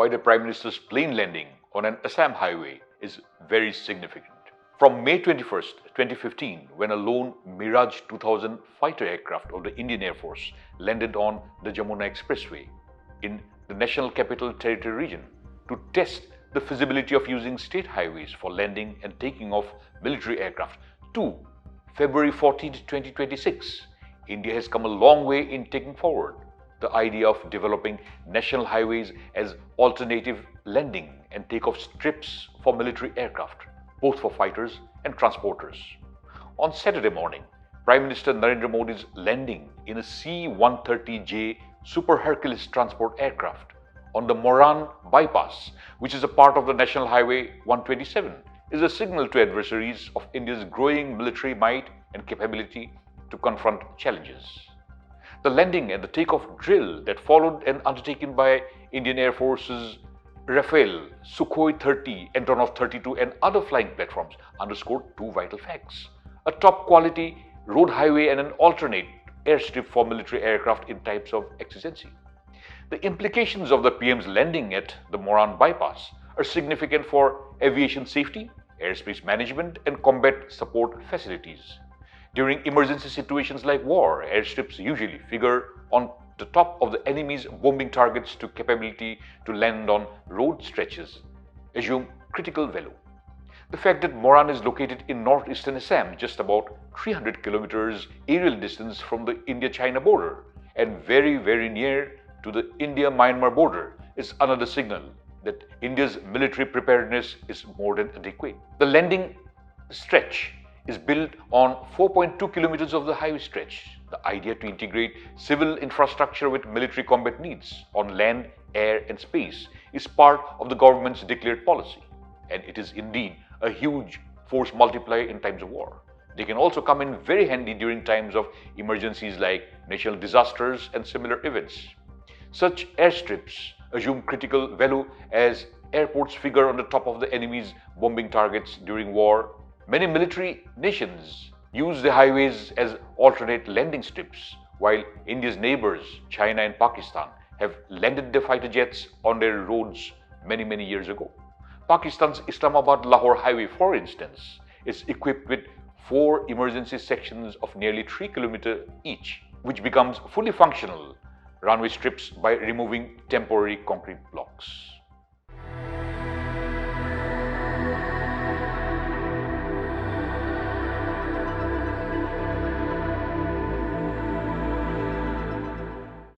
why the Prime Minister's plane landing on an Assam highway is very significant. From May 21st, 2015, when a lone Mirage 2000 fighter aircraft of the Indian Air Force landed on the Jamuna Expressway in the National Capital Territory region to test the feasibility of using state highways for landing and taking off military aircraft, to February 14, 2026, India has come a long way in taking forward the idea of developing national highways as alternative landing and takeoff strips for military aircraft, both for fighters and transporters. On Saturday morning, Prime Minister Narendra Modi's landing in a C-130J Super Hercules transport aircraft on the Moran bypass, which is a part of the National Highway 127, is a signal to adversaries of India's growing military might and capability to confront challenges. The landing and the takeoff drill that followed and undertaken by Indian Air Force's Rafale, Sukhoi 30, Antonov 32 and other flying platforms underscored two vital facts: a top quality road highway and an alternate airstrip for military aircraft in types of exigency. The implications of the PM's landing at the Moran bypass are significant for aviation safety, airspace management and combat support facilities. During emergency situations like war, airstrips usually figure on the top of the enemy's bombing targets to capability to land on road stretches assume critical value. The fact that Moran is located in northeastern Assam, just about 300 kilometers aerial distance from the India-China border and very near to the India-Myanmar border, is another signal that India's military preparedness is more than adequate. The landing stretch is built on 4.2 kilometers of the highway stretch. The idea to integrate civil infrastructure with military combat needs on land, air and space is part of the government's declared policy, and it is indeed a huge force multiplier in times of war. They can also come in very handy during times of emergencies like national disasters and similar events. Such airstrips assume critical value as airports figure on the top of the enemy's bombing targets during war. Many military nations use the highways as alternate landing strips, while India's neighbors, China and Pakistan, have landed their fighter jets on their roads many years ago. Pakistan's Islamabad-Lahore highway, for instance, is equipped with 4 emergency sections of nearly 3 kilometers each, which becomes fully functional runway strips by removing temporary concrete blocks.